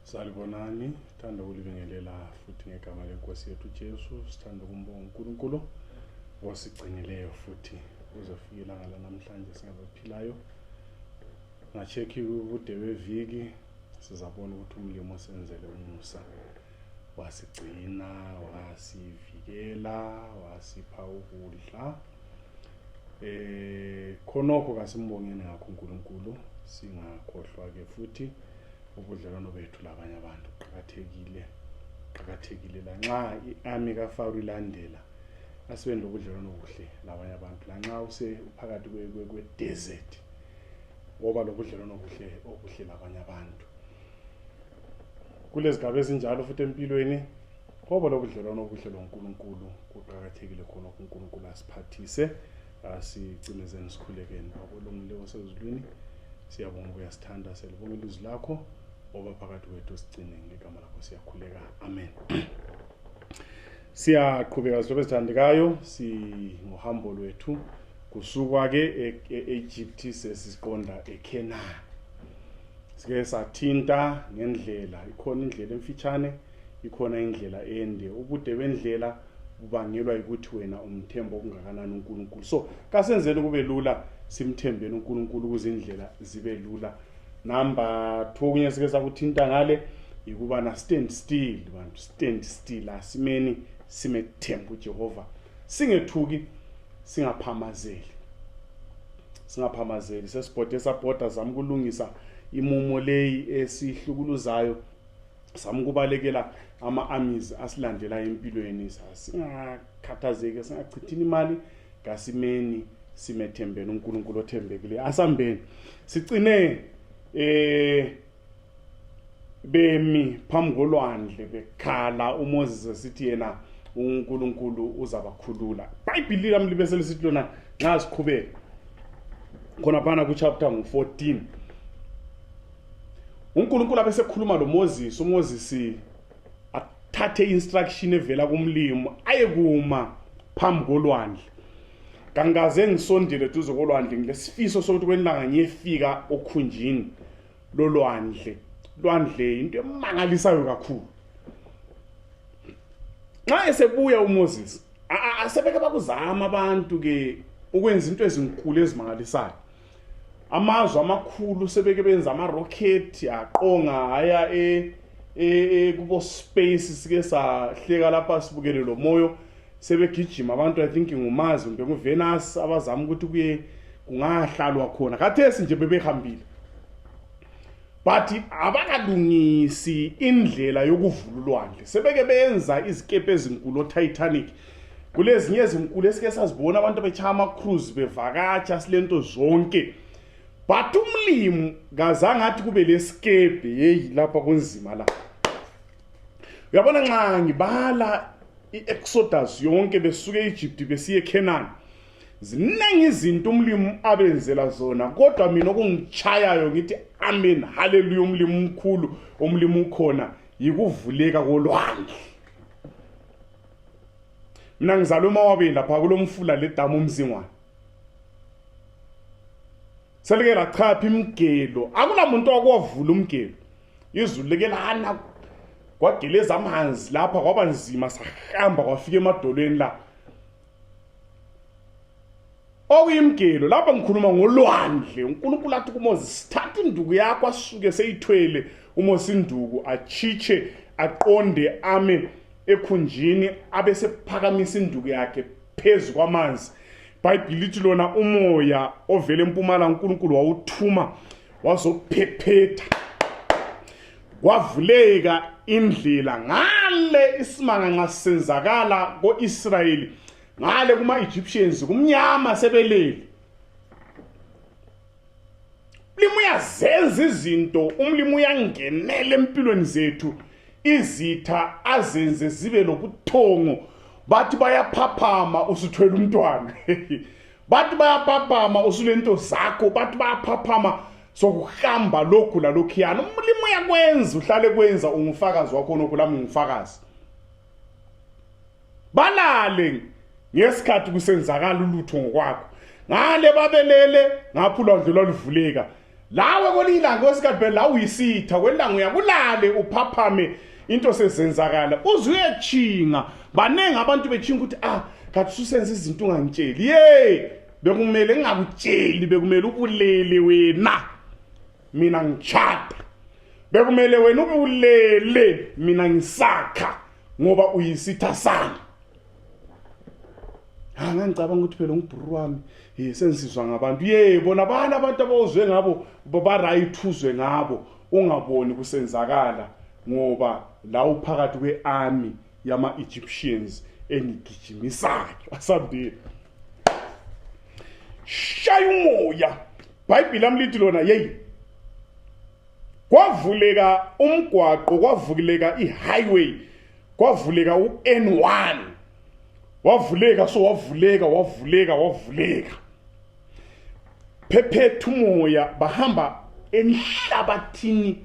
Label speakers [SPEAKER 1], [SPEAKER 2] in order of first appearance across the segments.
[SPEAKER 1] Salibonani, sithanda ukulibingelela futhi ngegama lenkosi yethu Jesu, sithanda ukumbonga uNkulunkulu osigcinileyo futhi uzofika ilanga lanamhlanje singabaphilayo. Ngacheki ubude beviki sizabona ukuthi umlimo osenzele umusa wasigcina, wasivikela, wasipha ukudla. Khonokho kasimbongeni ngakho uNkulunkulu, singakhohlwa ke futhi ubudlelwano bethu labanye abantu qhakathekile lanxa iarmy kaFaro ilandela asibende ubudlelwano obuhle labanye abantu lanxa uphakathi kwe-desert ngoba lobudlelwano obuhle labanye abantu kulezigaba ezinjalo futhi empilweni ngoba lobudlelwano obuhle loNkulunkulu kuqhakathekile khona uNkulunkulu asiphathise asigcinezeni sikhulekeni babolongileyo osezulwini. Siyabonga ukuyasithanda, selibonga ilizwi lakho oba phakathi kwethu sigcine ngegama lakho siyakhuleka, amen. Siyaqhubeka silobe sithandekayo singohambo lwethu kusuka ke eEgypt sesiqonda eKenani. Sike sathinta ngendlela, ikhona indlela emfitshane, ikhona indlela ende. Ubude bendlela bubangelwa ukuthi wena umthembo ongakanani uNkulunkulu. So kasenzeni kube lula simthembeni uNkulunkulu ukuze indlela zibe lula. Number 2 kunye sike sakuthinta ngale ikuba na stand still, bantu stand still, asimeni simethemba uJehova, singethuki, singaphamazeli sesibhoda zami kulungisa imumo leyi esihlukuluzayo, sami kubalekela ama-armies asilandela empilweni, singakhathazeki, singachithini imali, ngasimeni simethembeni uNkulunkulu othembekile. Asambeni sigcine bemi phambi kolwandle bekhala uMoses esithi yena uNkulunkulu uzabakhulula. iBhayibheli lami libe selisithi lona nxa siqhubeka khona phana ku chapter 14 uNkulunkulu abesekhuluma loMoses, uMoses athathe instruction evela kumlimo ayekuma phambi kolwandle. Kangaze ngisondele duze kolwandle ngilesifiso sokuthi kwenilanga ngiyefika okhunjini lolwandle. Lwandle into emangalisayo kakhulu. Nxa esebuya uMoses asebeke bakuzama abantu ke ukwenza into ezinkulu ezimangalisayo. Amazwe amakhulu sebeke benza ama-rocket aqonga aya kubo space, sike sahleka lapha sibukele lo moyo sebegijima abantu. I think nguMars kumbe nguVenus abazama ukuthi kuye kungahlalwa khona. Khathesi nje bebehambile, but abakalungisi indlela yokuvula ulwandle. Sebeke benza izikepe ezinkulu Titanic, kulezinye ezinkulu esike sazibona abantu bechaya ama-cruise bevakatsha silento zonke, but umlimi kazange athi kube lesikepe yeyi lapha kunzima la. Uyabona nxa ngibala i-Exodus yonke besuke eEgypt besiye eKenani, ziningi izinto umlimi abenzela zona, kodwa mina okungichayayo ngithi amen haleluya, umlimi omkhulu umlimi ukhona yikuvuleka kolwandle. Mina ngizalwe emawabeni lapha kulomfula ledamu umzingwane, selike lachapha imgelo, akulamuntu okwavula umgelo, izulu leke lana kwageleza amanzi lapha kwaba nzima, sahamba kwafika emadolweni la. Okuyimgelo lapha ngikhuluma ngolwandle. uNkulunkulu athi kuMoses, sithatha induku yakho asuke seyithwele uMoses induku achiche aqonde ame ekhunjini abesephakamisa induku yakhe phezu kwamanzi. iBhayibheli lithi lona umoya ovela empumalanga uNkulunkulu wawuthuma wazophephetha, kwavuleka indlela ngale isimanga nxa senzakala ko-Israyeli, ngale kuma-Egyptians kumnyama sebelele. Umlimi uyazenza izinto, umlimi uyangenela empilweni zethu, izitha azenze zibe lobuthongo. Bathi bayaphaphama usuthwele umntwana, bathi bayaphaphama usulento zakho, bathi bayaphaphama sokuhamba lokhu lalokhiyana. Umlimi uyakwenza, uhlale kwenza, ungufakazi wakho nokho lami ngufakazi. Balale ngesikhathi kusenzakala ulutho ngokwakho, ngale babelele ngapha ulwandle lwaluvuleka, lawe kolilanga kwesikhathi phela la uyisitha kwelanga uyakulale uphaphame into sezenzakala uzuyechinga banenge abantu bechinga ukuthi kathi susenza izinto ungangitsheli bekumele ngingakutsheli bekumele ubulele wena mina ngichata bekumele wena ubulele mina ngisakha ngoba uyisitha sami ngicabanga ukuthi phela ngibhuru wami sensizwa ngabantu bona bana abantu abawuzwe ngabo barayithuzwe ngabo ungaboni kusenzakala ngoba la uphakathi kwearmy yama Egyptians engigijimisayo asambile shaya umoya iBhayibheli lami lithi lona kwavuleka umgwaqo kwavuleka ihighway kwavuleka uN1 wavuleka phephetha umoya bahamba enhlabathini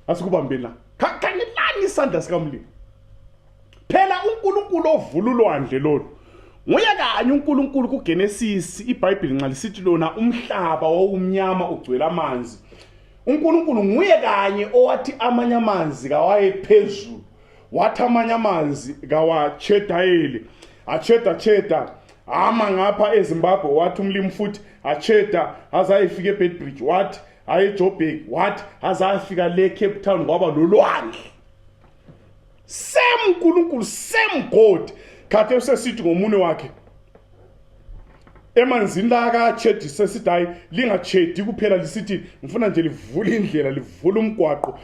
[SPEAKER 1] asikubambeni la khangelani isandla sikamlimi phela uNkulunkulu ovula ulwandle lolu nguye kanye uNkulunkulu kuGenesis iBhayibheli nxa lisithi lona umhlaba wawumnyama ugcwele amanzi uNkulunkulu nguye kanye owathi amanye amanzi kawaye phezulu wathi amanye amanzi kawachedayele acheda ama ngapha eZimbabwe wathi umlimi futhi acheda azayifika eBedbridge wathi aye Joburg wathi azafika le Cape Town ngoba lolwandle same uNkulunkulu same God khathe usesithi ngomunwe wakhe emanzini la akachedi sesithi hayi lingachedi kuphela lisithi ngifuna nje livule indlela livule umgwaqo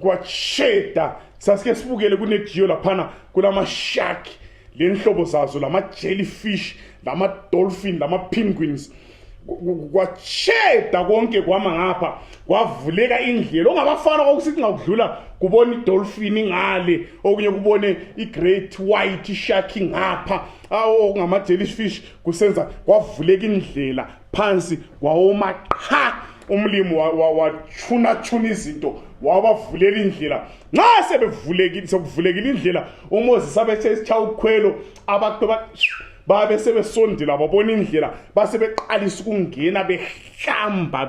[SPEAKER 1] kwacheda sasike sibukele kunejiyo laphana kulama shark lenhlobo zazo lama jellyfish lama dolphin lama penguins kwacheda konke kwama ngapha kwavuleka indlela ongabafana kokusithi ngakudlula kubona idolphin ngale okunye kubone igreat white shark ngapha ngama jellyfish kusenza kwavuleka indlela phansi kwawoma qha umlimi wachuna izinto wabavulela indlela nxa sekuvulekile indlela uMoses abethe isitshaya ukhwelo abantu babe sebesondela babona indlela base beqalisa ukungena behlamba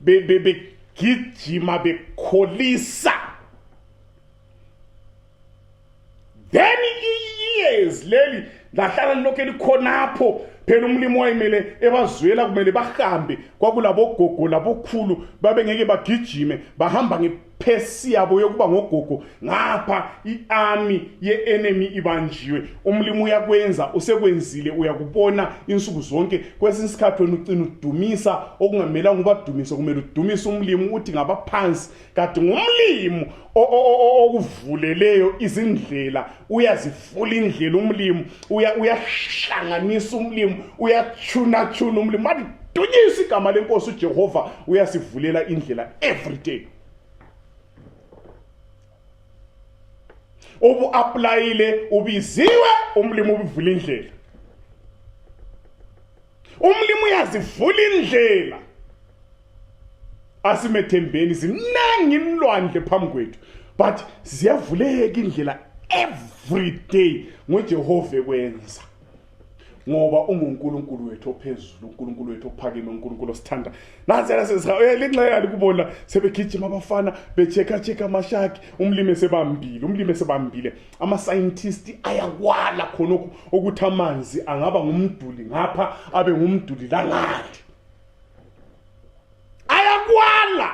[SPEAKER 1] begijima bekholisa then years leli lahlala lokho elikhonapho phela umlimi wayimele ebazwela kumele bahambe kwakulabo gogo labokhulu babe ngeke bagijime bahamba ngephesi yabo yokuba ngogogo ngapha iarmy ye-enemy ibanjiwe umlimi uyakwenza usekwenzile uyakubona insuku zonke kwesinye isikhathi wena ucina udumisa okungamelanga ubadumise kumele udumisa umlimi uthi ngabaphansi kanti ngumlimi okuvuleleyo izindlela uyazifula indlela umlimi uyahlanganisa umlimi uyachuna umlimi madunyisa igama lenkosi uJehova uyasivulela indlela every day ubu applyile ubiziwe umlimi ubivula indlela umlimi uyazivula indlela asimethembeni zinengi inlwandle phambi kwethu but ziyavuleka indlela every day ngoJehova ekwenza ngoba unguNkulunkulu wethu ophezulu uNkulunkulu wethu ophakeme uNkulunkulu osithanda nanzela selinxele likubona sebegijima abafana becheka amashaki umlimi sebambile ama scientists ayakwala khonokho ukuthi amanzi angaba ngumduli ngapha abe ngumduli la ngale ayakwala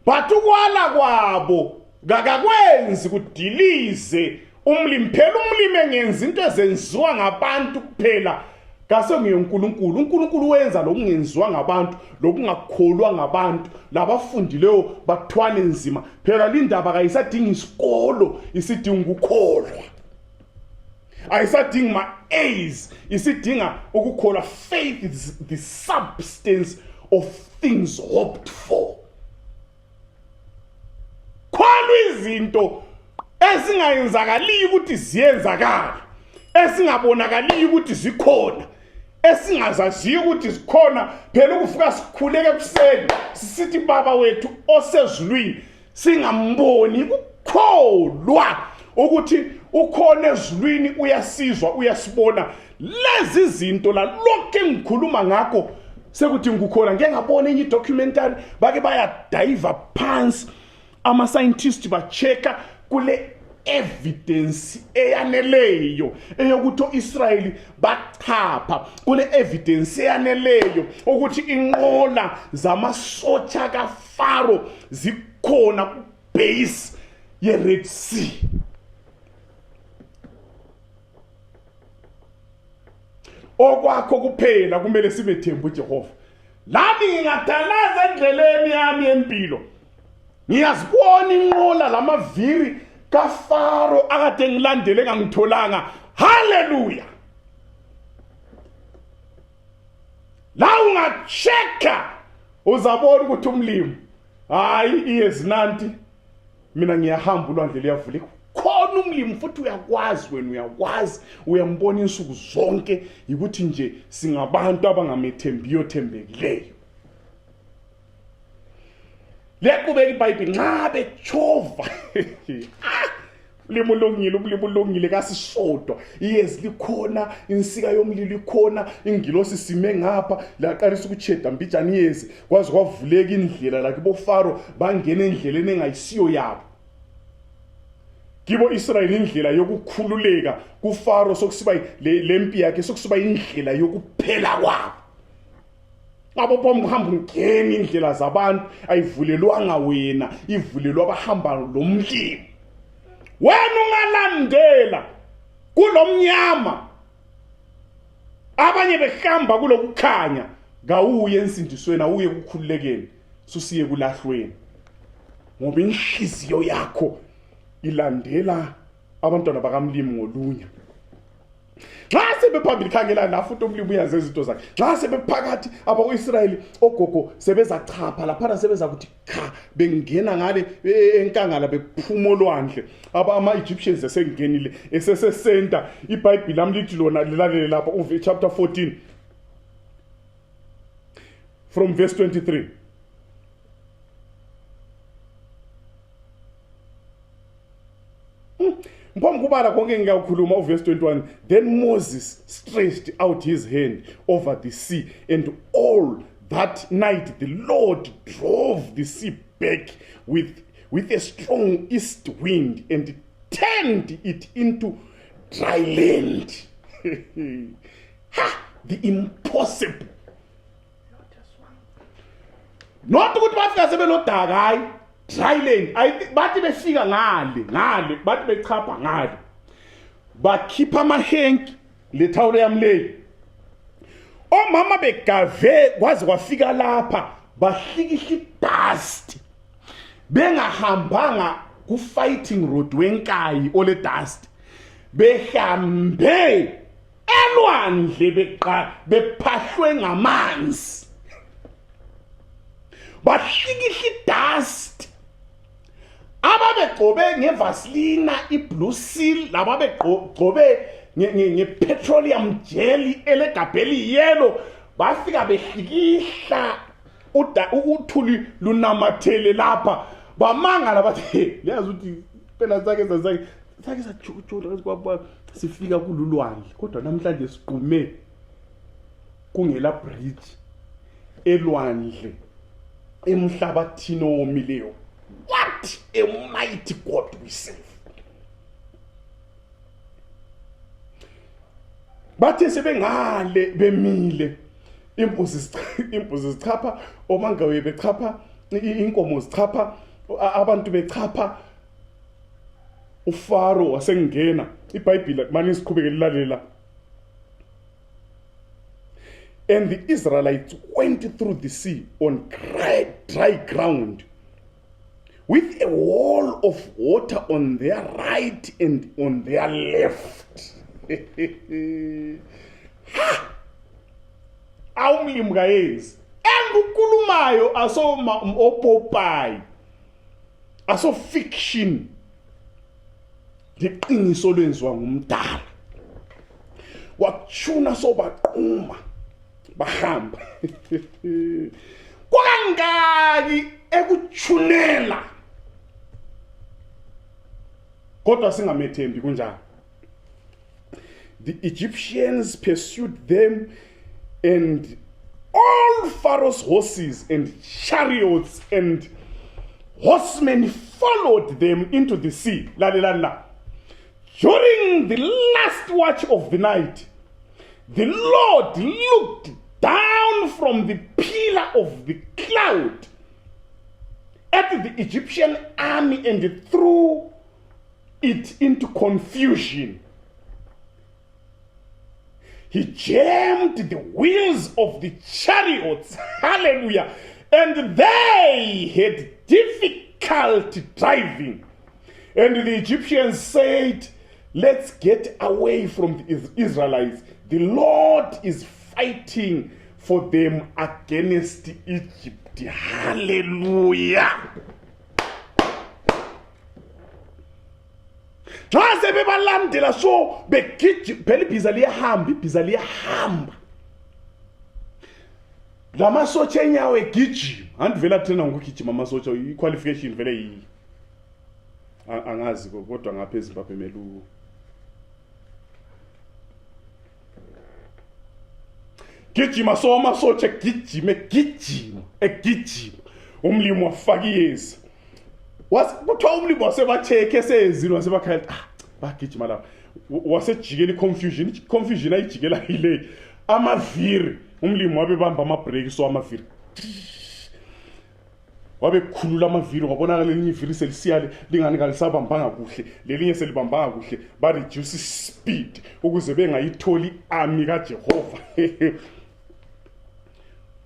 [SPEAKER 1] but ukwala kwabo kakakwenzi kudilize umlimi phela umlimi engenza into ezenziwa ngabantu kuphela kase uNkulunkulu wenza lokungenziwa ngabantu lokungakholwa ngabantu labafundileyo bathwale nzima phela lindaba kayisadinga isikolo isidinga ukukholwa ayisadinga ma-A's isidinga ukukholwa faith is the substance of things hoped for kholwa izinto esingayenzakali ukuthi ziyenzakala esingabonakali ukuthi zikhona esingazaziyo ukuthi zikhona phela ukuvuka sikhuleke ebuseni sisithi baba wethu osezulwini singamboni ukukholwa ukuthi ukhona ezulwini uyasizwa uyasibona lezi zinto la lokho engikhuluma ngakho sekuthi ngikukhona ngeke ngabona enye documentary bake bayadive phansi ama scientists bacheka kule evidence eyaneleyo eyokuthi uIsrael bachapha kule evidence eyaneleyo ukuthi inqola zamasotsha kaFaro zikhona ku base ye Red Sea. Okwakho kuphela kumele sibethemba uJehova. Lami ngingadalaza endleleni yami empilo. Ngiyazibona inqola lamaviri kaFaro akade ngilandele ngangitholanga. Hallelujah. La ungacheka uzabona ukuthi umlimi hayi iyezinanti mina ngiyahamba ulwandle liyavula khona umlimi futhi uyakwazi wena uyakwazi uyambona insuku zonke ukuthi nje singabantu abangamethembiyo thembekileyo. Lekubeka iBhayibheli nxa bechova umlimo ulungile kasisodwa iyezi likhona insika yomlilo ikhona ingilosi sime ngapha laqalisa ukucheda mbijana iyezi kwazi kwavuleka indlela la kibo Faro bangena endleleni engayisiyo yabo. Kibo Israel indlela yokukhululeka kuFaro sokusiba lempi yakhe sokusiba indlela yokuphela kwabo. Abo bomhamba ngeni indlela zabantu ayivulelwanga wena ivulelwa abahamba lomlimo. Wena ungalandela kulomnyama abanye behamba kulokukhanya ngawuye ensindisweni awuye kukhululekeni susiye kulahlweni ngoba inhliziyo yakho ilandela abantwana bakamlimi ngolunya. Nxa sebephambili khangela la futhi umlimi uyazi izinto zakhe. Nxa sebephakathi abako-Israyeli ogogo sebezachapha lapha sebeza kuthi cha bengena ngale enkangala bephuma olwandle ama-Egyptians esengenile esesesenta iBhayibheli lami lithi lona lilalele lapha chapter 14 from verse 23. Mpom kubala konke ngiyawukhuluma uverse 21. Then Moses stretched out his hand over the sea, and all that night the Lord drove the sea back with a strong east wind and turned it into dry land. The impossible. Not ukuthi bafika sebelodaka hayi dry land. Bathi befika ngale bathi bechapha ngale bakhipha amahenki lethawulo yamleyo. Omama begave kwaze kwafika lapha bahlikihla dust bengahambanga ku fighting road wenkayi ole dust behambe elwandle bephahlwe ngamanzi bahlikihla dust ababegcobe ngevaselina iblue seal lababegcobe ngepetroleum jelly elegabheli yellow bafika behlikihla uthuli lunamathele lapha bamangala bathi yazi ukuthi phela zake sajujulo kwaba sifika kululwandle kodwa namhlanje siqume kungela bridge elwandle emhlabathini omileyo. What a mighty God we serve. Bathe sebengale bemile imbuzi zichapha omangawe bechapha inkomo zichapha abantu bechapha uFaro wasengena iBhayibheli manje siqhubeke lilalela. And the Israelites went through the sea on dry ground with a wall of water on their right and on their left. Awumlimi kayenzi engukulumayo opopai aso fiction liqiniso lwenziwa ngumdala wakuchuna sobaquma bahamba kwangaki ekuchunela kodwa singamethembi kunjalo. The Egyptians pursued them, and all Pharaoh's horses and chariots and horsemen followed them into the sea. During the last watch of the night, the Lord looked down from the pillar of the cloud at the Egyptian army and threw it into confusion. He jammed the wheels of the chariots, hallelujah, and they had difficulty driving. And the Egyptians said, let's get away from the Israelites. The Lord is fighting for them against Egypt. Hallelujah. Xa sebebalandela so begijima phela ibhiza liyahamba la masotsha enyawo egijima andivela thina ngokugijima amasotsha iqualification vele yi angazi kodwa ngapha eZimbabwe melu gijima so amasotsha egijima umlimo wafaka iyezi kuthiwa umlimi wasebathekhe esezini wasebakhala bagijima lapha wasejikela confusion ayijikela yile amaviri umlimi wabebamba amabreak so amaviri wabekhulula amaviri wabonakala lelinye iviri selisiyale lingani kalisabambanga kuhle lelinye selibambanga kuhle ba reduce speed ukuze bengayitholi army kaJehova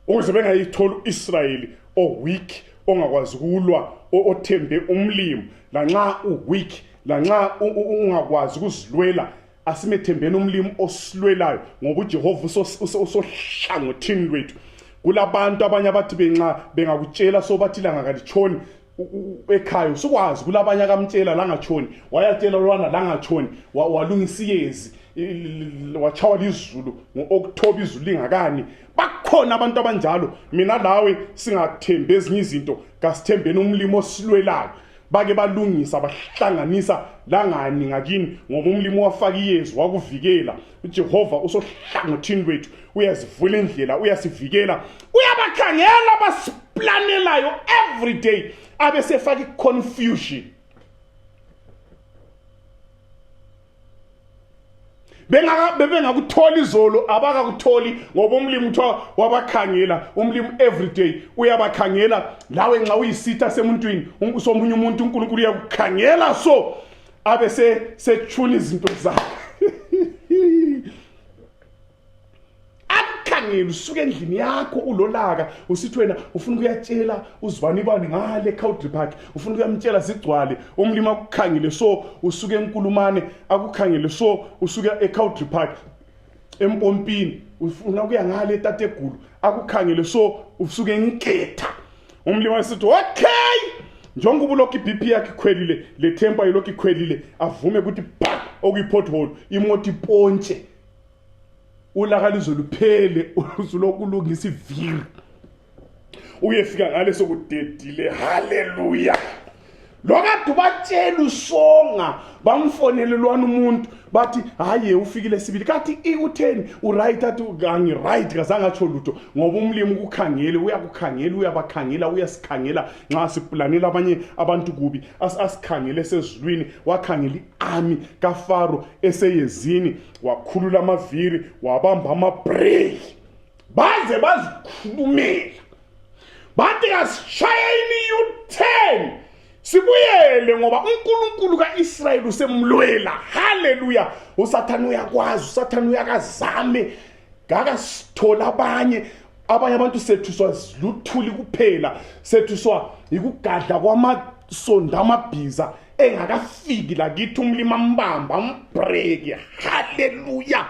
[SPEAKER 1] ukuze bengayitholi uIsrael weak ongakwazi ukulwa othembe umlimo lanxa weak lanxa ungakwazi ukuzilwela asimethembeni umlimo osilwelayo ngoba uJehova usohlangothini lwethu. Kulabantu abanye abathi bengakutshela so bathi langa kalitshoni ekhaya usukwazi kulabanye akamtshela la ngatshoni wayatshela lwana la ngatshoni walungisa iyezi wachawa lizulu ngo-October izulu lingakani. Bakhona abantu abanjalo. Mina lawe singathembi ezinye izinto kasithembeni umlimo osilwelayo bake balungisa bahlanganisa langani ngakini ngoba umlimo wafaka iyezi wakuvikela. uJehova usohlangothini lwethu uyazivula indlela uyasivikela uyabakhangela abasiplanelayo every day abesefaka confusion. Bengakuthola izolo abakakutholi ngoba umlimi uthiwa wabakhangela. Umlimi everyday uyabakhangela lawe nxa uyisitha semuntwini somunye umuntu uNkulunkulu uyakukhangela so abese sethuna izinto zakhe akukhangela usuke endlini yakho ulolaka usithi wena ufuna ukuyatshela uzibani bani ngale Country Park ufuna ukuyamtshela sigcwale umlimi akukhangele so usuke eNkulumane akukhangele so usuke eCountry Park empompini ufuna ukuya ngale eTategulu akukhangele so usuke eNketha umlimi wasithi okay njengoba ulokhu iBP yakhe ikhwelile le temper ilokhu ikhwelile avume ukuthi pa okuyipothole imoto ipontshe ulaka lizoluphele uzulokhu ulungisa iviri uyefika ngale sokudedile. Haleluya. Lokade batshela usonga bamfonele lwana umuntu bathi haye ufikile sibili kathi utheni uright athi ngangi right kazange atsho lutho ngoba umlimi ukukhangele uyakukhangela uyabakhangela uyasikhangela nxa siplanela abanye abantu kubi asikhangele sezulwini wakhangela iarmy kaFaro eseyezini wakhulula amaviri wabamba amabreak baze bazikhulumela bathi asishayeni u10 sibuyele ngoba uNkulunkulu kaIsrayeli usemlwela. Haleluya. uSathane uyakwazi uSathane uyakazame ngakasithola abanye abantu sethuswa ziluthuli kuphela sethuswa ikugadla kwamasonda amabhiza engakafiki la kithi umlimi ambamba ambreak. Haleluya.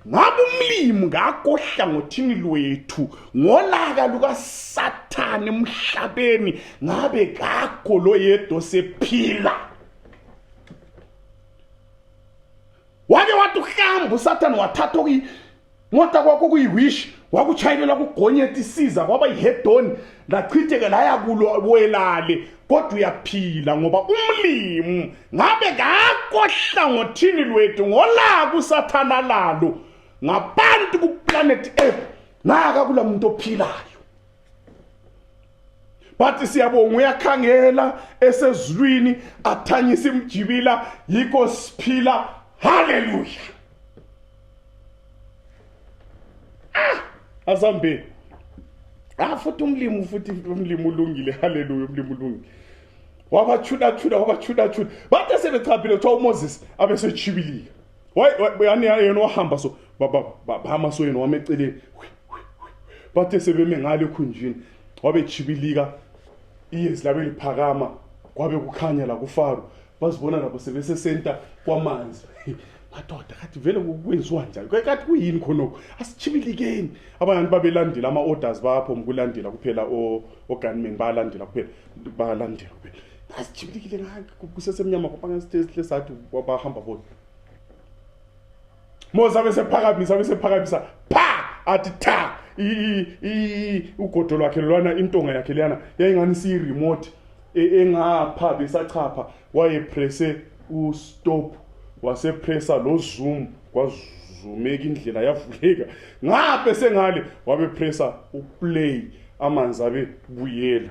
[SPEAKER 1] Ngabe umlimi ngakohlangothini lwethu ngolaka lukaSathane emhlabeni ngabe ngakho lo yedwa sephila wake wathi uhamba uSathane wathatha ngota kwakho kuyiwish wakuchayela kugonyeta isiza kwaba yihedoni lachitheke laya kulwelale kodwa uyaphila ngoba umlimi ngabe ngakohla ngothini lwethu ngolaka usathana lalo ngabantu kuplanet Earth naka kula muntu ophilayo. Bathi siyabonga uyakhangela esezulwini athanyisa imjibila yiko siphila. Hallelujah. Azambe futhi umlimi ulungile. Hallelujah. Umlimi ulungile wabachuda bathi sebechaphile kuthiwa uMoses abesechibilika yena wahamba so bahamba so yena wameceleni bathi sebeme ngale khunjini wabechibilika iyezi labe liphakama kwabe kukhanya la kuFaro bazibona labo sebesesenta kwamanzi. Madoda kathi vele kwenziwa njani kathi kuyini khonoko asichibilikeni. Abantu babelandela ama-orders bapho ukulandela kuphela ogunmen bayalandela kuphela asichibilikile ngakho kusesemnyama kopanga sithe sathi bahamba bodwa. Moses abesephakamisa athi tha ugodo lwakhe lwana intonga yakhe leyana yayingani siyi remote engapha besachapha wayepresse stop wasepressa lo zoom kwazumeka indlela yavuleka ngaphe sengale wabepressa uplay amanzi abe buyela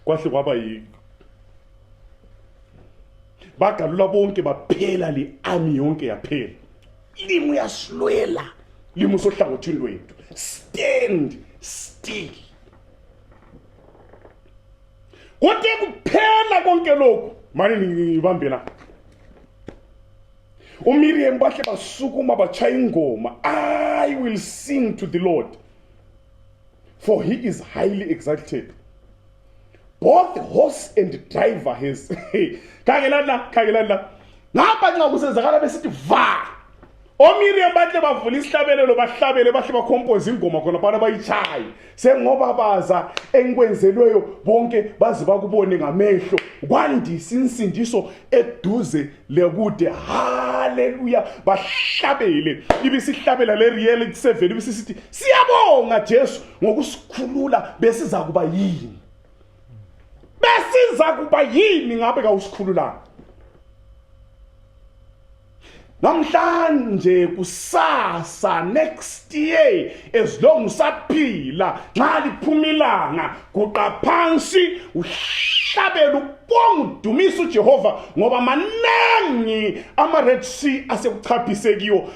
[SPEAKER 1] kwahle kwaba bagalula bonke baphela le army yonke yaphela. Limu yasilwela limu sohlangothini lwethu stand still. Kodwa kuphela konke lokho manje ngibambe la uMiriam bahle basukuma bachaya ingoma. I will sing to the Lord for he is highly exalted. Both horse and driver has khangelana ngapha nxa kusenzakala besithi va oMiriam bahle bavula isihlabelelo bahlabele bahle bacompose ingoma khona bana bayichaye sengoba baza enkwenzelweyo bonke baze bakubone ngamehlo kwandisa insindiso eduze lekude. Hallelujah. Bahlabele ibisihlabela le reality 7 ibisithi siyabonga Jesu ngokusikhulula besiza kuba yini. Besiza kuba yini ngabe kawusikhulula. Namhlanje kusasa next year as long usaphila nxa liphumilanga guqa phansi uhlabela ubonga udumisa uJehova ngoba manengi ama-Red Sea asekuchaphisekiyo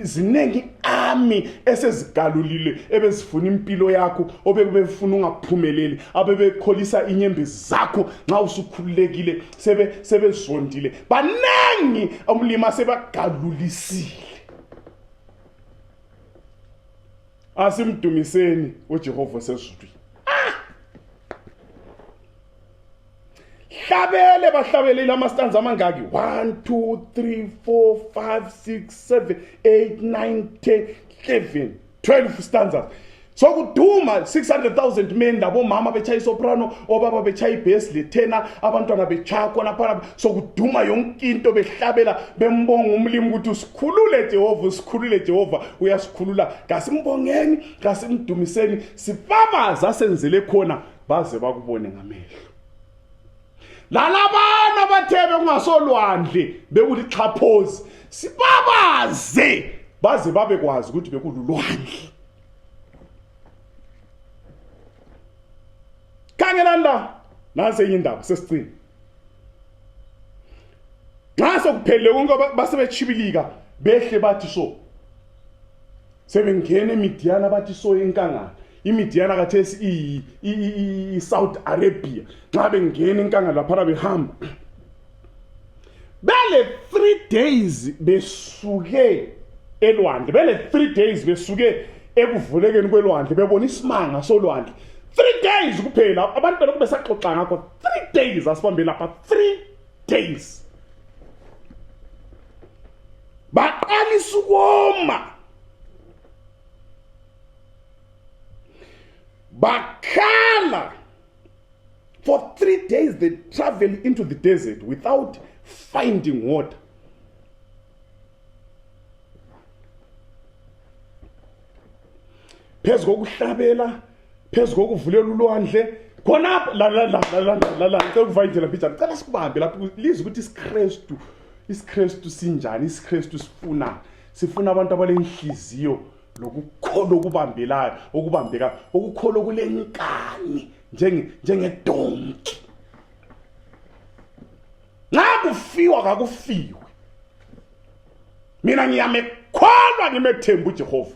[SPEAKER 1] zinengi army esezigalulile ebezifuna impilo yakho obebefuna ungaphumeleli abebekholisa inyembezi zakho nxa usukhululekile sebezondile banengi umlima sebagalulisile. Asimdumiseni uJehova sezulwini. Hlabele bahlabelele ama-stanza amangaki 1 2 3 4 5 6 7 8 9 10 11 12 stanzas. So kuduma 600,000 men labo mama bechaya soprano obaba bechaya bass le tenor abantwana bechaya khona phana so kuduma yonke into behlabela bembonga umlimi ukuthi usikhulule Jehova uyasikhulula ngasimbongeni ngasimdumiseni sibabaza senzele khona baze bakubone ngamehlo. Lalabana bathebe kungasolwandle bekuthi xhaphozi sibabaze baze babe kwazi ukuthi bekululwandle. Kangelanda nase indaba sesicini. Nxa sokuphelele konke basebechibilika behle bathi so. Sebengena eMidiana bathi so enkangala. IMidiana kathesi South Arabia. Nxa bengena enkangala lapha behamba. Bele 3 days besuke elwandle. Bele 3 days besuke ekuvulekeni kwelwandle bebona isimanga solwandle. 3 days kuphela abantu lokho besaxoxa ngakho 3 days asibambe lapha 3 days baqalisa ukoma bakhala. For 3 days they traveled into the desert without finding water. phezu kokuhlabela, phezu kokuvulela ulwandle, khona la ngicela ukuva indlela phijana. Cela sikubambe lapho lizwe ukuthi isikrestu sinjani, isikrestu sifuna abantu abalenhliziyo lokukholwa okubambelayo, okubambekayo, okukholwa kulenkani njengedonki. Ngakufiwa kakufiwe. Mina ngiyamekholwa ngimethemba uJehova.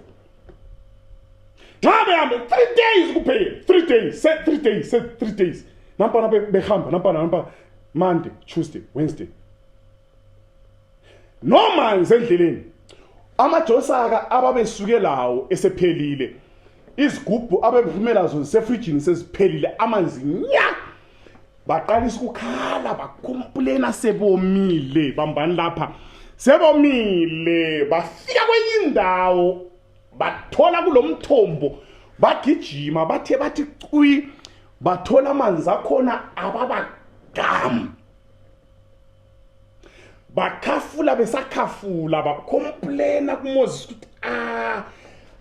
[SPEAKER 1] Ngabe hambe 3 days kuphela, 3 days, set 3 days, set 3 days. Nampa behamba, nampa Monday, Tuesday, Wednesday. Noma ngisendleleni. Amajosaka ababesuke lawo esephelile. Izigubhu abebevumela zona sefrijini seziphelile, amanzi nya. Baqalisa ukukhala, bakomplena sebomile, bambani lapha. Sebomile, bafika kwenye indawo, bathola kulomthombo, bagijima, bathi cwi, bathola amanzi akhona ababagam. Bakhafula besakhafula, bakomplena kuMoses ukuthi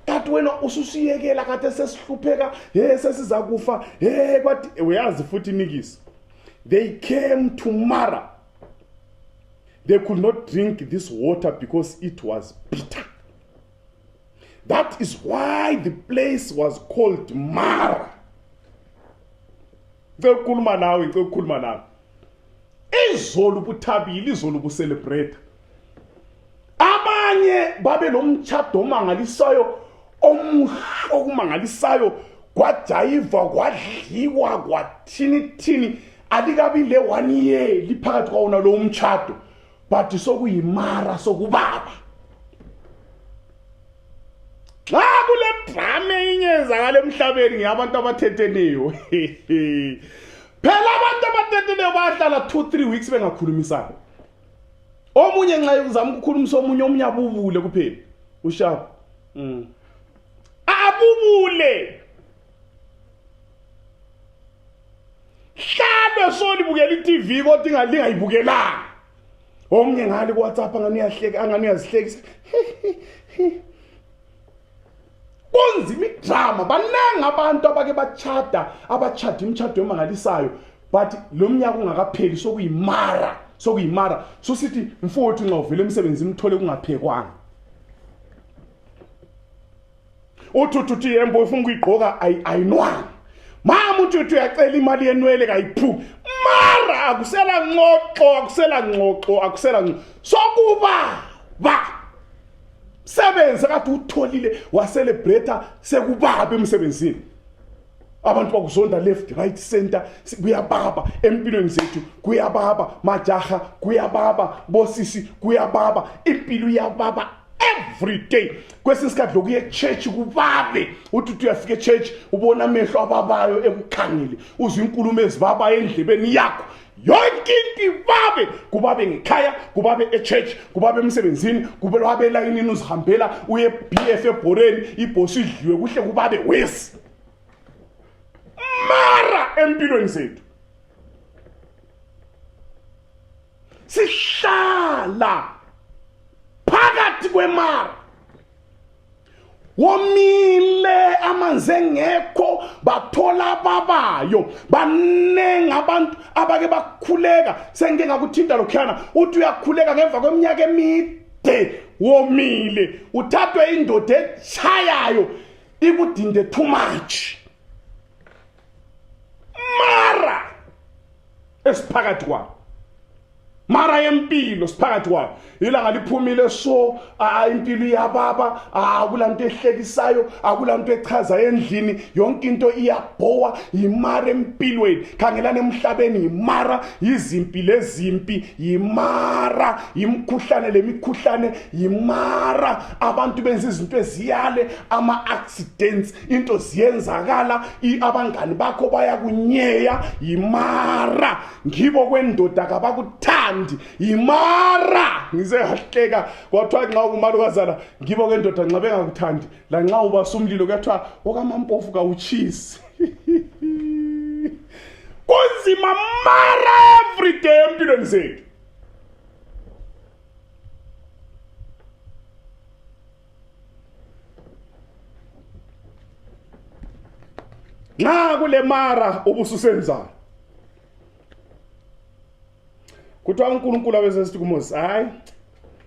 [SPEAKER 1] kanti wena ususiyekela kade sesihlupheka, sesiza kufa, kwathi uyazi futhi nikisi. They came to Mara. They could not drink this water because it was bitter. That is why the place was called Mara. Ngikukhuluma nawe. Izolo buthabile, izolo bucelebrate. Abanye babe lomtshado omangalisayo, omuhle okumangalisayo, kwajayiva, kwadliwa, kwathini. Adikabile 1 year liphakathi kwawona lo mtshado, but sokuyimara sokubaba. Xa kule drama inyenzakala emhlabeni ngabantu abathetheneyo. Phela abantu abathetheneyo bahlala 2-3 weeks bengakhulumisana. Omunye nxa uzama ukukhulumisa omunye abubule kuphela. Ushap. Abubule. Hlalo solibukela iTV kodwa ingalingayibukelanga. Omnye ngale ku WhatsApp angani yazihlekisa. Kunzima idrama, bananga abantu abake bachada, abachada imchado emangalisayo, but lo mnyaka ungakapheli sokuyimara. So sithi mfowethu nxa uvela emsebenzini uthole kungaphekwanga. Uthuthi yembo ufuna ukuyigqoka ayinwanga. Mama uthi uyacela imali yenwele kayiphu. Mara akusela ngxoxo. Sokuba sebenze kade utholile waselebrate sekubaba emsebenzini. Abantu bakuzonda left, right, center, kuyababa empilweni zethu, kuyababa majaha, kuyababa bosisi, kuyababa impilo iyababa every day. Kwesinsikhathi lokuye church kubabe, uthi uyafika church ubona amehlo ababayo ekukhangile, uzwe inkulumo ezibaba endlebeni yakho. Yonke into ibabe, kubabe ngekhaya, kubabe echurch, kubabe emsebenzini, kubabe elayinini uzihambela uye BF eBhoreni, ibhosi idliwe kuhle kubabe wesi. Mara empilweni zethu sihlala phakathi kwemara, womile amanzi engekho, bathola ababayo, banengi abantu abake bakhuleka. Sengike ngakuthinta lokhana uthi uyakhuleka ngemva kweminyaka emide, womile uthathwe indoda echayayo ikudinde too much. Mara esiphakathi kwabo, mara yempilo siphakathi kwabo. Ilanga liphumile so impilo iyababa, akulanto ehlekisayo, akulanto echaza endlini, yonke into iyabhowa, imara empilweni. Khangelana emhlabeni imara, izimpi lezimpi imara, imkhuhlane lemikhuhlane imara, abantu benza izinto eziyale, ama accidents, into ziyenzakala, abangani bakho bayakunyeya imara, ngibo kwendoda kabakuthandi imara. Ngizehahleka kwathiwa nxa umalukazana ngibo kwendoda nxa bengakuthandi, la nxa ubasa umlilo kuyathiwa okamampofu kawutshisi. Kunzima mara every day empilweni zethu. nxa kule mara ubususenzana kuthiwa uNkulunkulu abesesithi kuMoses, hayi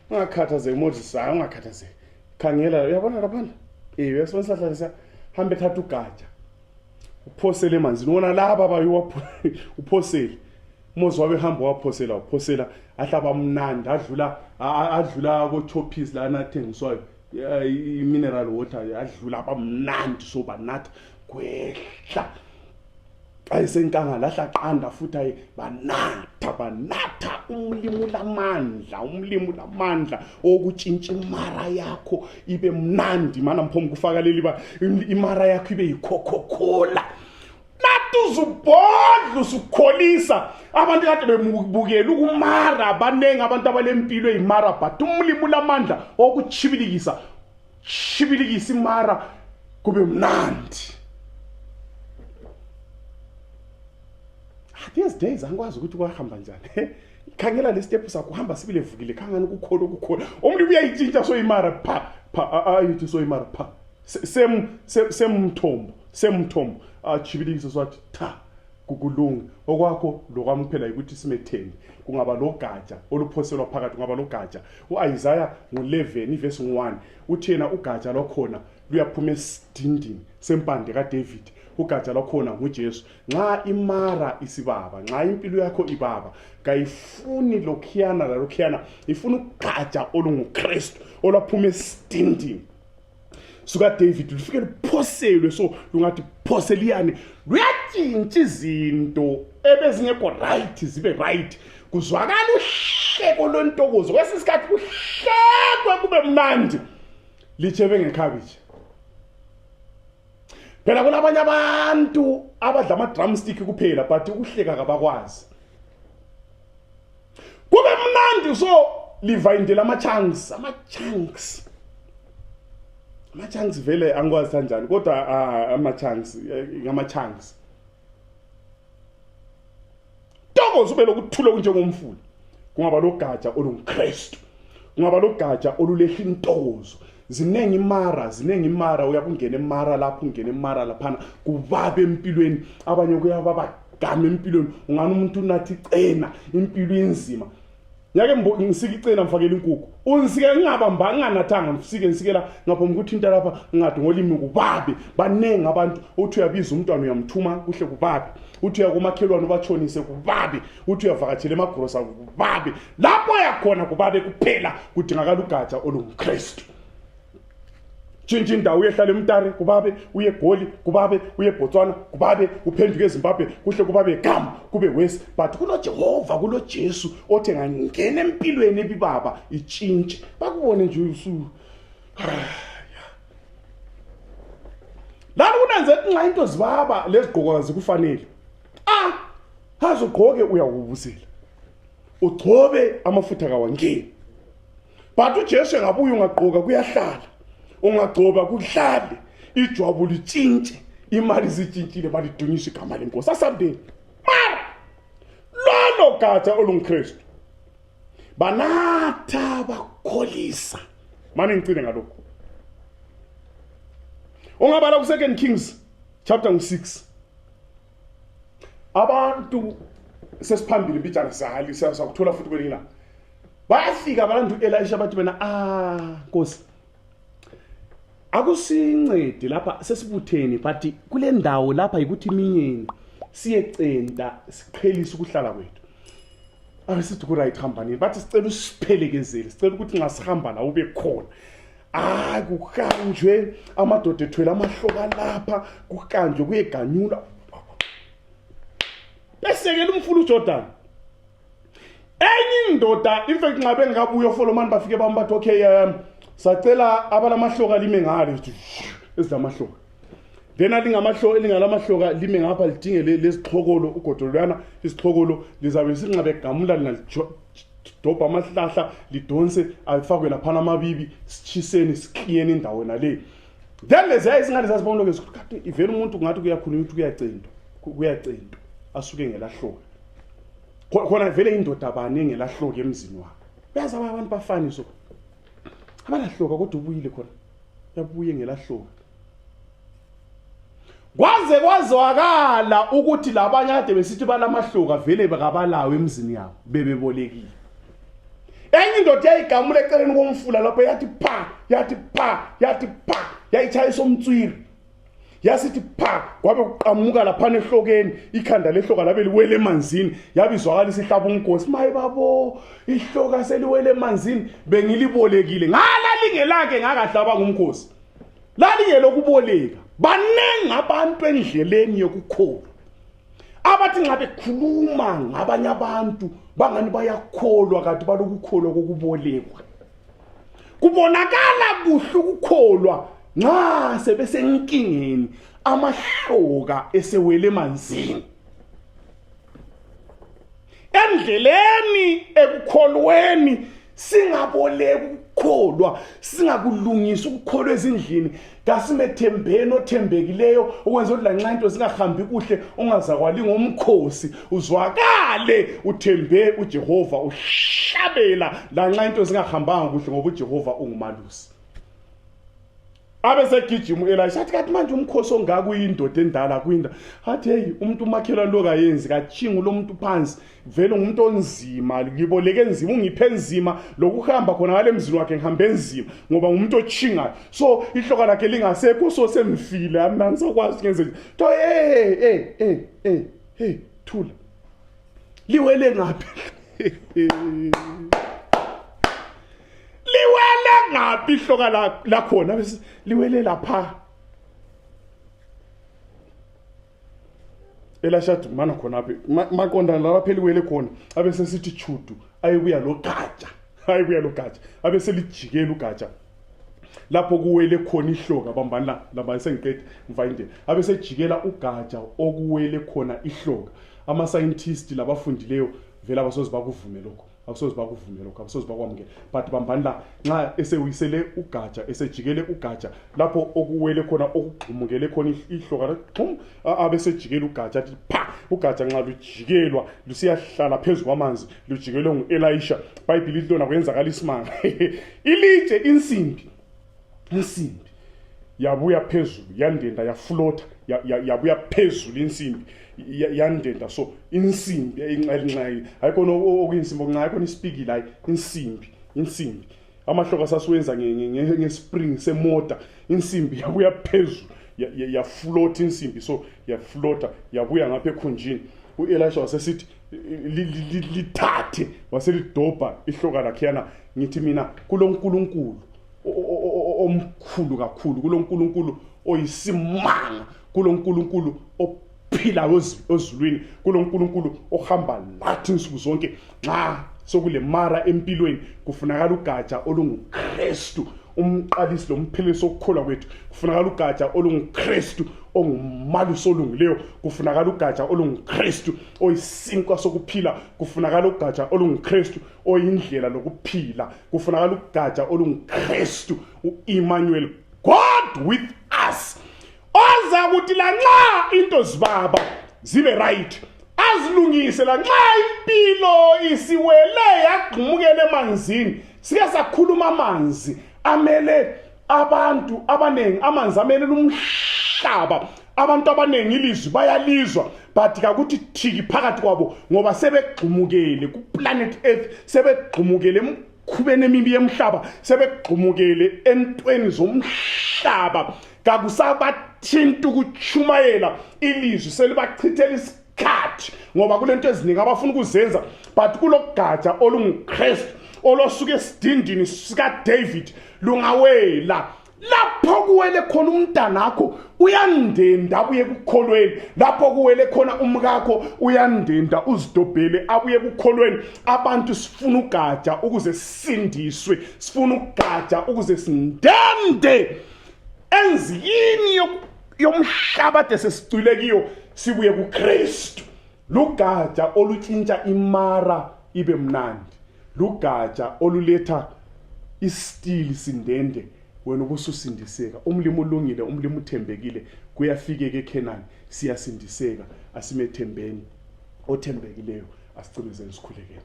[SPEAKER 1] ungakhathazeki Moses, hayi ungakhathazeki, khangela uyabona lapha uyasibona isihlahla lesa, hambe thatha ugatsha uphosele emanzini, wona laba bayiwa uphosele. Moses wabehamba waphosela ahlaba mnandi, adlula ko Choppies lana athengiswayo i-mineral water, adlula abamnandi so banatha kwehla. Ayisenkanga lahla qanda futhi banatha umlimo lamandla okutshintsha imara yakho ibe mnandi, mana mphomu kufaka leli imara yakho ibe yi-Coca-Cola. Uzubhodla usukholisa abantu kade bemubukela ukumara, abanengi abantu abalempilo eyimara, but umlimo lamandla okuchibilikisa imara kube mnandi. These days angikwazi ukuthi kwahamba njani. Khangela le step sakho hamba sibile vukile kangani kukhona umlimo uyayitshintsha so imara ayithi so imara semthombo chibilikisa swathi tha kukulunga okwakho lokwamphela ukuthi simethenge. Kungaba logatsha oluphoselwa phakathi, kungaba logatsha. uIsaiah ngo11 verse 1 uthi yena ugatsha lwakhona luyaphuma esidindini sempande kaDavid, ugatsha lwakhona nguJesu. Nxa imara isibaba, nxa impilo yakho ibaba, kayifuni lokhiyana, ifuna ugatsha olunguKristu olwaphuma esidindini suka David, lufike luphoselwe so lungathi phoseliyane, luyatshintsha izinto ebezingekho right zibe right, kuzwakala uhleko lontokozo, kwesisikhathi kuhlekwe kube mnandi, lichebe ngekhabiji. Phela kulabanye abantu abadla ama-drumstick kuphela but ukuhleka kabakwazi. Kube mnandi so livayindela ama-chunks vele angikwazi kanjani, kodwa ama-chunks tokozo ube lokuthula kunjengomfula. Kungaba logatsha olunguKristu, kungaba logatsha olulehla intokozo. Zinengi imara uyakungena emara lapho, ungena emara laphana kubabe empilweni, abanye kuyababa game empilweni, ungana umuntu unathi cena impilo inzima. Yake ngisike icena mfakela inkukhu, unsike ngingabamba nganathanga ngisikela ngapha ngikuthinta lapha ngadi ngolimi kubabe. Banengi abantu uthi uyabiza umntwana uyamthuma kuhle kubabe, uthi uyakumakhelwane ubatshonise kubabe, uthi uyavakatshela emagrosa kubabe. Lapho yakhona kubabe kuphela, kudingakala ugatsha olunguKristu. Tshintsha indawo uyehlala eMtare kubabe, uye eGoli kubabe, uye eBotswana kubabe, uphenduke eZimbabwe kuhle kubabe gama kube West. But kuloJehova, kuloJesu othi ngangena empilweni ebibaba itshintshe bakubone nje usu. Lalo kunanze nxa into zibaba lezigqoko zikufanele, hazogqoke uyawubusela, ugcobe amafutha kawangeni. But uJesu ngabuye ungagqoka kuyahlala, ungagcoba kuhlale, ijwabu litshintshe, imali zitshintshile, balidunyiswe igama lenkosi. Asambeni mara lolo gatsha olunguKristu banatha bakholisa. Manje ngicine ngalokho. Ungabala ku 2 Kings chapter 6. Abantu sesiphambili bijana sahali sakuthola futhi kwelinye ilanga. Bayafika abantu Elisha bathi bena Nkosi, akusincede lapha sesibutheni, but kule ndawo lapha yikuthi iminyeni siyecenta siqhelisa ukuhlala kwethu. Asithi ku right hambani, bathi sicela usiphelekezele, sicela ukuthi ngasihamba la ube khona. Kukanjwe amadoda ethwele amahloka lapha, kukanjwe kuyeganyula. Besekela umfulu uJordan. Enye indoda in fact nxa bengabuyo folomani bafike bambathi okay sacela abalamahloka lime ngale ezilamahloka. Then alingamahloka elingalamahloka lime ngapha lidinge lesixhokolo ugodolwana, isixhokolo lizabe sinqabe gamula linalidobha amahlahla lidonse afakwe laphana amabibi sichiseni sikhiyeni indawo nale. Then lezi izingane zasibona lokho sikhathi ivela umuntu ngathi kuyakhulunywa ukuthi kuyacento asuke ngelahloka. Khona vele indoda abaningi lahloka emzini wakhe. Bayazi abantu bafani so. Abalahloka kodwa ubuyile khona. Yabuye ngelahloka. kwaze kwazwakala ukuthi labanye ade besithi balamahloka vele bekabalawo emzini yabo bebebolekile. Enye indoda yayigamula eceleni komfula lapho yathi pa yayitshayisa umtswiri yasithi pha kwabe kuqamuka lapha ehlokeni ikhanda lehloka labe liwele emanzini yabizwakala isihlaba unkosi maye babo ihloka seliwele emanzini bengilibolekile ngalalingelake ngakahlaba ngumkhosi lalingelo kuboleka banengi abantu endleleni yokukholwa abathi nxa bekhuluma ngabanye abantu bangani bayakholwa kanti balokukholwa kokubolekwa kubonakala kuhle ukukholwa nxa sebesenkingeni amahloka esewele emanzini endleleni ekukholweni singaboleka ukukholwa singakulungisa ukukholwa ezindlini kasimethembeni othembekileyo ukwenza ukuthi lanxa into zingahambi kuhle ungazakwali ngomkhosi uzwakale uthembe uJehova uhlabela lanxa into zingahambanga kuhle ngoba uJehova ungumalusi abesegijima uElisha athi kathi manje umkhosi ongaka uyindoda endala kwinda athi hey umuntu umakhelwa lo kayenzi kachinga lo muntu phansi vele ngumuntu onzima ngiboleke enzima ungiphe enzima lokuhamba khona ngale mzini wakhe ngihambe enzima ngoba ngumuntu ochingayo so ihloka lakhe lingasekho so semfile aminangisakwazi ngenze to hey thula liwele ngaphi liwele ngaphi ihloka lakhona bese liwele lapha Elisha mana khona apha maqondana lapha liwele khona abese sithi chudu ayibuya lo gatsha abese lijikela ugatsha lapho kuwele khona ihloka bambana laba sengiqede mfayinde abese jikela ugatsha okuwele khona ihloka ama scientists labafundileyo vela abasozi bakuvume lokho akusozi bakwamukela but bambanda nxa esewuyisele ugatsha esejikele ugatsha lapho okuwele khona okugqumukele khona ihloka abesejikela ugatsha athi pha ugatsha nxa lujikelwa lusiyahlala phezulu kwamanzi lujikelwe nguElisha iBhayibheli lona kwenzakala isimanga ilitshe insimbi yabuya phezulu yandenda yaflota yabuya phezulu insimbi yandenda so insimbi enqalinqayi ayikho okuyinsimbi okunqayi khona isipiki la insimbi amahloka sasiwenza ngespring semota insimbi yabuya phezulu yaflota insimbi so yaflota yabuya ngapha ekhunjini uElisha wasesithi lithathe waselidobha ihloka lakhe yana ngithi mina kulonkulunkulu omkhulu kakhulu kulonkulunkulu oyisimanga kulonkulunkulu ophila ozulwini kulonkulunkulu ohamba lathi insuku zonke nxa sokule mara empilweni kufunakala ugatsha olunguKristu umqalisi lomphelisi okukholwa kwethu kufunakala ugatsha olunguKristu ongumalusi olungileyo kufunakala ugatsha olunguKristu oyisinkwa sokuphila kufunakala ugatsha olunguKristu oyindlela lokuphila kufunakala ugatsha olunguKristu uEmmanuel God with us oza kuthi lanxa into zibaba zibe right azilungise lanxa impilo isiwele yagqumukele emanzini sike sakhuluma amanzi amele abantu abanengi amanzi amele umhlaba abantu abanengi ilizwi bayalizwa but kakuthi thiki phakathi kwabo ngoba sebegqumukele ku planet earth sebegqumukele emkhubeni emibi yemhlaba sebegqumukele entweni zomhlaba kakusabathinta ukuchumayela ilizwi selibachithela isikhathi ngoba kulento eziningi abafuna ukuzenza but kulogatsha olunguKristu olosuke esidindini sika David lungawela lapho kuwele khona umntanakho uyandenda abuye kukholweni lapho kuwele khona umkakho uyandenda uzidobhele abuye kukholweni abantu sifuna ugatsha ukuze sisindiswe sifuna ugatsha ukuze sindende enzini yomhlaba desesicwile kiyo sibuye kuKristu lugatsha olutshintsha imara ibe mnandi lugatsha oluletha isitili sindende wena ubususindiseka umlimo ulungile umlimo uthembekile kuyafikeke eKenani siyasindiseka asimethembeni othembekileyo asicimezeni sikhulekele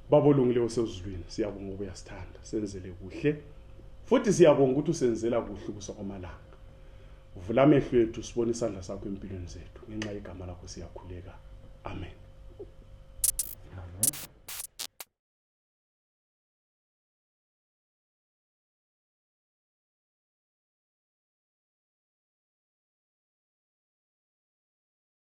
[SPEAKER 1] babolungileyo sezulwini siyabonga ukuyasithanda senzele kuhle futhi siyabonga ukuthi usenzela kuhle kusamalanga vula amehlo ethu sibone isandla sakho empilweni zethu ngenxa yegama lakho siyakhuleka. Amen.